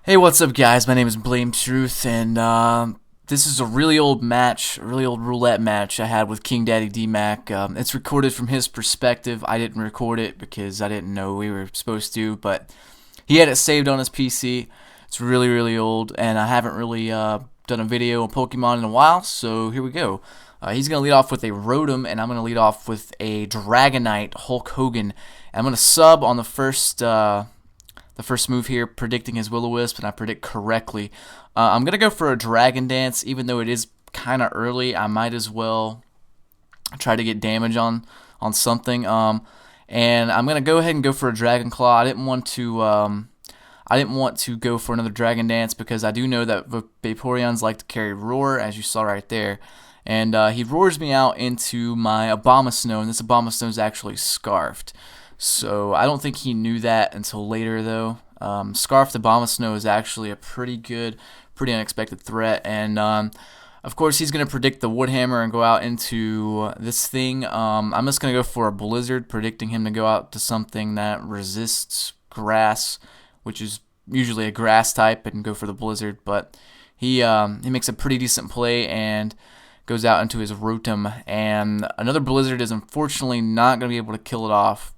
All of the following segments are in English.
Hey, what's up, guys? My name is BlameTruth, and this is a really old match, a really old roulette match I had with KingDaddyDMAC. It's recorded from his perspective. I didn't record it because I didn't know we were supposed to, but he had it saved on his PC. It's really, really old, and I haven't really done a video on Pokemon in a while, so here we go. He's going to lead off with a Rotom, and I'm going to lead off with a Dragonite Hulk Hogan. And I'm going to sub on the first move here, predicting his Will-O-Wisp, and I predict correctly. I'm going to go for a Dragon Dance, even though it is kind of early. I might as well try to get damage on something. And I'm going to go ahead and go for a Dragon Claw. I didn't want to go for another Dragon Dance because I do know that Vaporeons like to carry Roar, as you saw right there. And he roars me out into my Abomasnow, and this Abomasnow is actually Scarfed. So I don't think he knew that until later, though. Scarfed Abomasnow is actually a pretty good, pretty unexpected threat. And of course, he's going to predict the Woodhammer and go out into this thing. I'm just going to go for a Blizzard, predicting him to go out to something that resists grass, which is usually a grass type, and go for the Blizzard. But he makes a pretty decent play and goes out into his Rotom. And another Blizzard is unfortunately not going to be able to kill it off.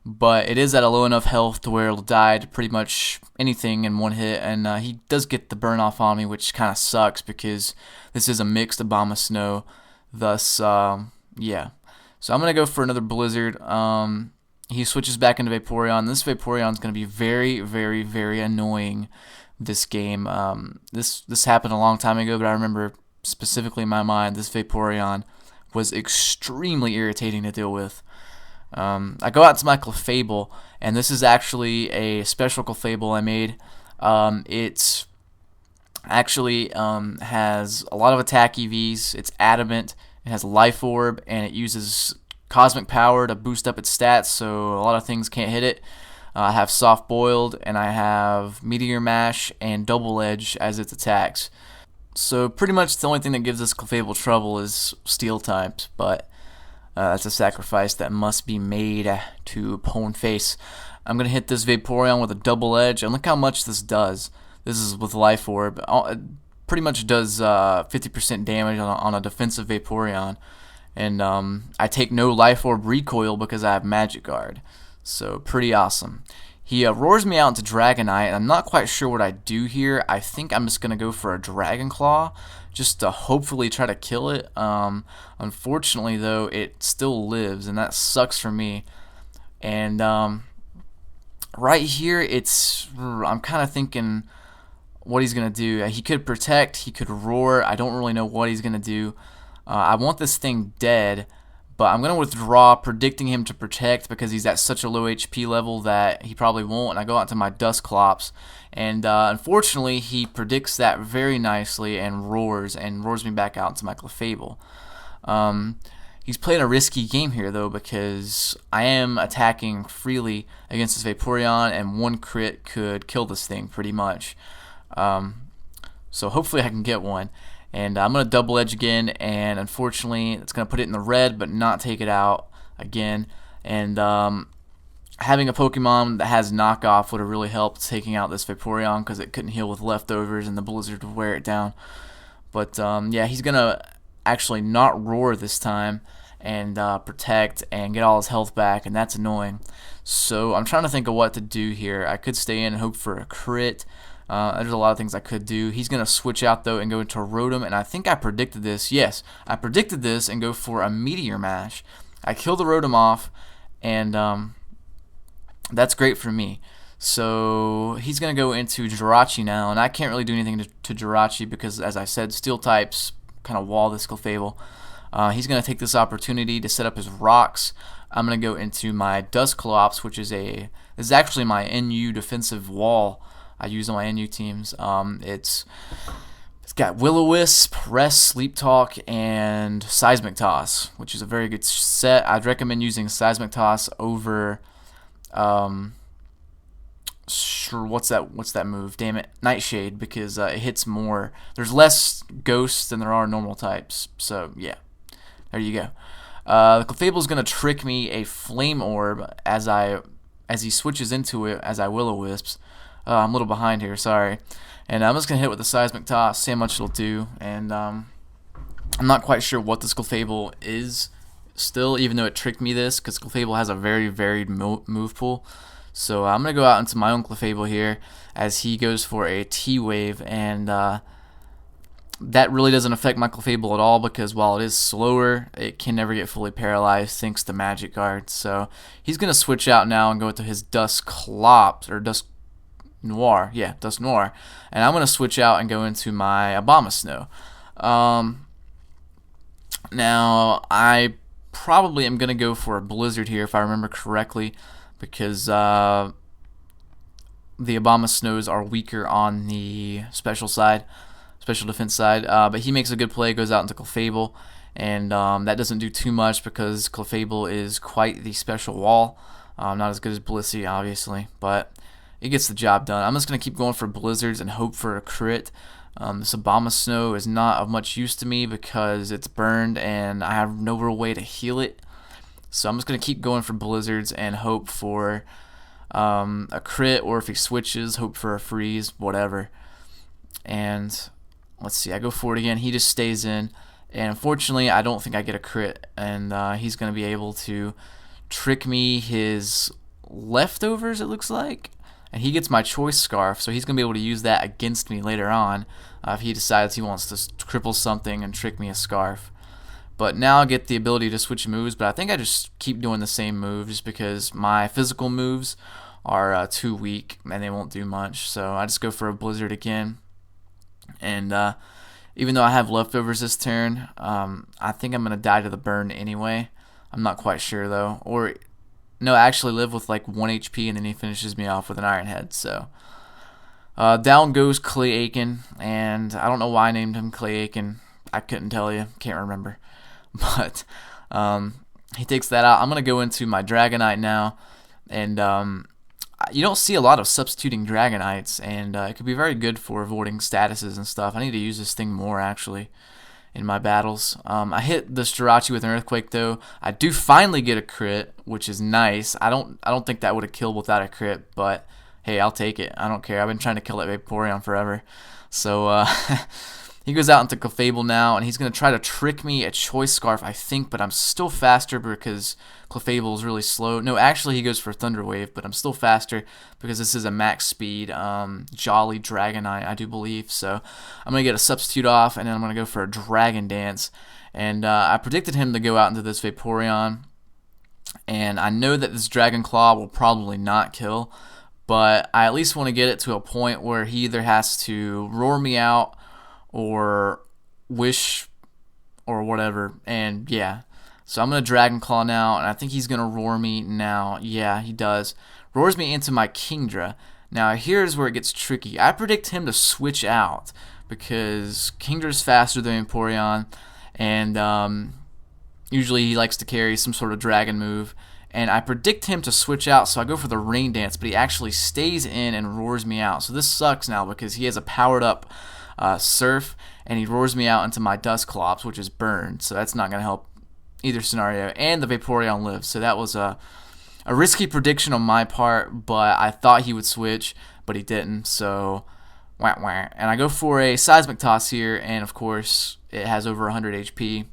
But it is at a low enough health to where it'll die to pretty much anything in one hit, and he does get the burn off on me, which kind of sucks because this is a mixed Abomasnow. Thus, yeah. So I'm gonna go for another Blizzard. He switches back into Vaporeon. This Vaporeon is gonna be very, very, very annoying this game. This happened a long time ago, but I remember specifically in my mind this Vaporeon was extremely irritating to deal with. I go out to my Clefable, and this is actually a special Clefable I made. It actually has a lot of attack EVs. It's adamant. It has Life Orb, and it uses Cosmic Power to boost up its stats, so a lot of things can't hit it. I have Soft Boiled, and I have Meteor Mash and Double Edge as its attacks. So pretty much the only thing that gives this Clefable trouble is Steel types, but that's a sacrifice that must be made to Pwn Face. I'm going to hit this Vaporeon with a Double Edge, and look how much this does. This is with Life Orb. It pretty much does 50% damage on a defensive Vaporeon. And I take no Life Orb recoil because I have Magic Guard. So pretty awesome. He roars me out into Dragonite, and I'm not quite sure what I do here. I think I'm just going to go for a Dragon Claw just to hopefully try to kill it. Unfortunately, though, it still lives, and that sucks for me. And right here, I'm kind of thinking what he's going to do. He could Protect, he could Roar. I don't really know what he's going to do. I want this thing dead, but I'm going to withdraw, predicting him to Protect because he's at such a low HP level that he probably won't. And I go out to my Dusclops, and unfortunately, he predicts that very nicely and roars me back out into my Clefable. He's playing a risky game here, though, because I am attacking freely against this Vaporeon, and one crit could kill this thing pretty much. So hopefully I can get one. And I'm going to Double Edge again, and unfortunately it's going to put it in the red but not take it out again. And having a Pokemon that has knockoff would have really helped taking out this Vaporeon because it couldn't heal with leftovers and the Blizzard would wear it down. But yeah, he's going to actually not Roar this time and Protect and get all his health back, and that's annoying. So I'm trying to think of what to do here. I could stay in and hope for a crit. There's a lot of things I could do. He's going to switch out, though, and go into Rotom, and I think I predicted this. Yes, I predicted this and go for a Meteor Mash. I kill the Rotom off, and that's great for me. So he's going to go into Jirachi now, and I can't really do anything to Jirachi because, as I said, Steel types kind of wall this Clefable. He's going to take this opportunity to set up his rocks. I'm going to go into my Dusclops, which is this is actually my NU defensive wall I use on my NU teams. It's got Will-O-Wisp, Rest, Sleep Talk, and Seismic Toss, which is a very good set. I'd recommend using Seismic Toss over what's that move? Damn it, Nightshade, because it hits more. There's less ghosts than there are normal types. So yeah, there you go. The Clefable is gonna trick me a Flame Orb as he switches into it as I Will-O-Wisps. I'm a little behind here, sorry. And I'm just going to hit with the Seismic Toss, see how much it'll do. And I'm not quite sure what this Clefable is still, even though it tricked me this, because Clefable has a very varied move pool. So I'm going to go out into my own Clefable here as he goes for a T-Wave, and that really doesn't affect my Clefable at all, because while it is slower, it can never get fully paralyzed thanks to Magic Guard. So he's going to switch out now and go into his Dusclops, or Dusk Noir. Yeah, Dusk Noir. And I'm going to switch out and go into my Abomasnow. Now, I probably am going to go for a Blizzard here, if I remember correctly, because the Abomasnows are weaker on the special defense side. But he makes a good play, goes out into Clefable, and that doesn't do too much because Clefable is quite the special wall. Not as good as Blissey, obviously, but it gets the job done. I'm just going to keep going for Blizzards and hope for a crit. This Abomasnow is not of much use to me because it's burned and I have no real way to heal it. So I'm just going to keep going for Blizzards and hope for a crit, or if he switches, hope for a freeze, whatever. And let's see, I go for it again. He just stays in. And unfortunately, I don't think I get a crit. And he's going to be able to trick me his leftovers, it looks like. And he gets my Choice Scarf, so he's going to be able to use that against me later on if he decides he wants to cripple something and trick me a Scarf. But now I get the ability to switch moves, but I think I just keep doing the same move just because my physical moves are too weak and they won't do much. So I just go for a Blizzard again. And even though I have leftovers this turn, I think I'm going to die to the burn anyway. I'm not quite sure though. Or no, I actually live with like 1 HP and then he finishes me off with an Iron Head. So down goes Clay Aiken, and I don't know why I named him Clay Aiken. I couldn't tell you, can't remember. But he takes that out. I'm going to go into my Dragonite now, and you don't see a lot of substituting Dragonites, and it could be very good for avoiding statuses and stuff. I need to use this thing more, actually, in my battles. I hit the Jirachi with an Earthquake, though. I do finally get a crit, which is nice. I don't think that would have killed without a crit, but hey, I'll take it. I don't care. I've been trying to kill that Vaporeon forever. So he goes out into Clefable now, and he's going to try to trick me a Choice Scarf, I think, but I'm still faster because Clefable is really slow. No, actually, he goes for Thunder Wave, but I'm still faster because this is a max speed Jolly Dragonite, I do believe. So I'm going to get a Substitute off, and then I'm going to go for a Dragon Dance. And I predicted him to go out into this Vaporeon, and I know that this Dragon Claw will probably not kill, but I at least want to get it to a point where he either has to roar me out or wish or whatever. And yeah, so I'm going to Dragon Claw now, and I think he's going to roar me now. Yeah, he does. Roars me into my Kingdra. Now here's where it gets tricky. I predict him to switch out because Kingdra's faster than Vaporeon, and usually he likes to carry some sort of dragon move. And I predict him to switch out, so I go for the Rain Dance, but he actually stays in and roars me out. So this sucks now because he has a powered up Surf, and he roars me out into my Dusclops, which is burned. So that's not going to help either scenario. And the Vaporeon lives. So that was a risky prediction on my part, but I thought he would switch, but he didn't. So wah wah. And I go for a Seismic Toss here, and of course it has over 100 HP,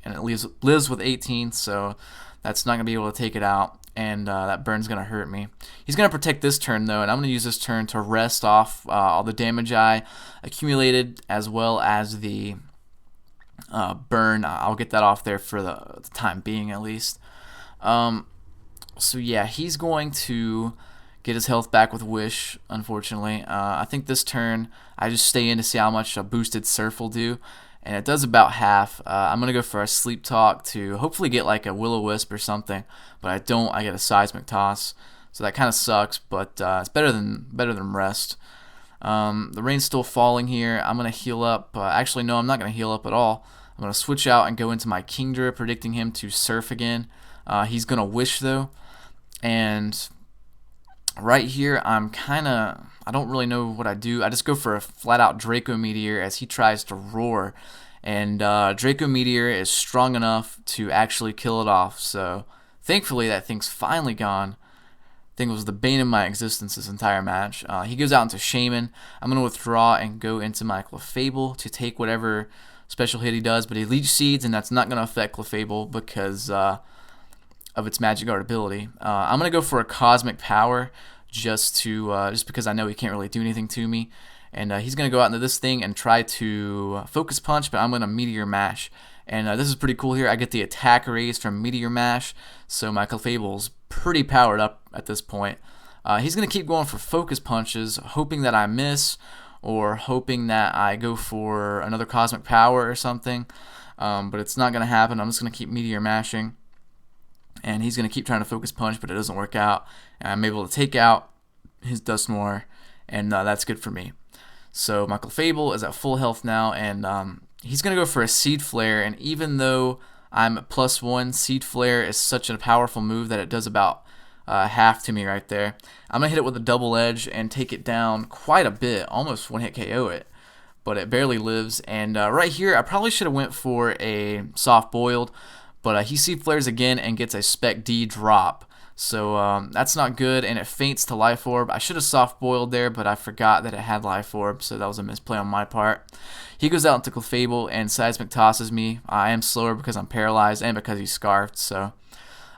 and it lives with 18, so that's not going to be able to take it out, and that burn's going to hurt me. He's going to protect this turn, though, and I'm going to use this turn to rest off all the damage I accumulated, as well as the burn. I'll get that off there for the time being, at least. So yeah, he's going to get his health back with Wish, unfortunately. I think this turn I just stay in to see how much a boosted Surf will do, and it does about half. I'm going to go for a Sleep Talk to hopefully get like a Will-O-Wisp or something, but I don't. I get a Seismic Toss, so that kind of sucks, but it's better than Rest. The rain's still falling here. I'm going to heal up. Actually, no, I'm not going to heal up at all. I'm going to switch out and go into my Kingdra, predicting him to Surf again. He's going to Wish, though, and right here, I don't really know what I do. I just go for a flat-out Draco Meteor as he tries to roar. And Draco Meteor is strong enough to actually kill it off. So, thankfully, that thing's finally gone. think it was the bane of my existence this entire match. He goes out into Shaman. I'm going to withdraw and go into my Clefable to take whatever special hit he does, but he Leech Seeds, and that's not going to affect Clefable because of its Magic Guard ability. I'm going to go for a Cosmic Power just because I know he can't really do anything to me. And he's going to go out into this thing and try to Focus Punch, but I'm going to Meteor Mash. And this is pretty cool here. I get the attack raise from Meteor Mash, so my Clefable's pretty powered up at this point. He's going to keep going for Focus Punches, hoping that I miss, or hoping that I go for another Cosmic Power or something. But it's not going to happen. I'm just going to keep Meteor Mashing. And he's going to keep trying to Focus Punch, but it doesn't work out. And I'm able to take out his Dusknoir, and that's good for me. So my Clefable is at full health now, and he's going to go for a Seed Flare, and even though I'm at +1, Seed Flare is such a powerful move that it does about half to me right there. I'm going to hit it with a Double Edge and take it down quite a bit, almost one-hit KO it, but it barely lives. And right here, I probably should have went for a Soft Boiled, but he Seed Flares again and gets a Spec D drop. So that's not good, and it faints to Life Orb. I should have Soft Boiled there, but I forgot that it had Life Orb, so that was a misplay on my part. He goes out into Clefable and Seismic tosses me. I am slower because I'm paralyzed and because he's Scarfed. So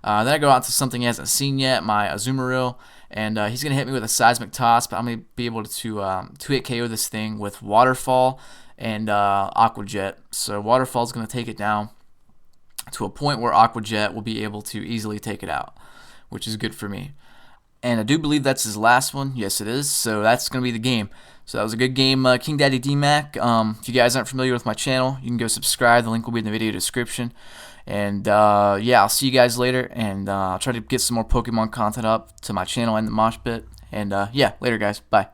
then I go out to something he hasn't seen yet, my Azumarill, and he's going to hit me with a Seismic Toss, but I'm going to be able to 2-hit KO this thing with Waterfall and Aqua Jet. So Waterfall is going to take it down to a point where Aqua Jet will be able to easily take it out, which is good for me. And I do believe that's his last one. Yes, it is. So that's going to be the game. So that was a good game, KingDaddyDMAC. If you guys aren't familiar with my channel, you can go subscribe. The link will be in the video description. And yeah, I'll see you guys later. And I'll try to get some more Pokemon content up to my channel and the MoshPit. And yeah, later guys. Bye.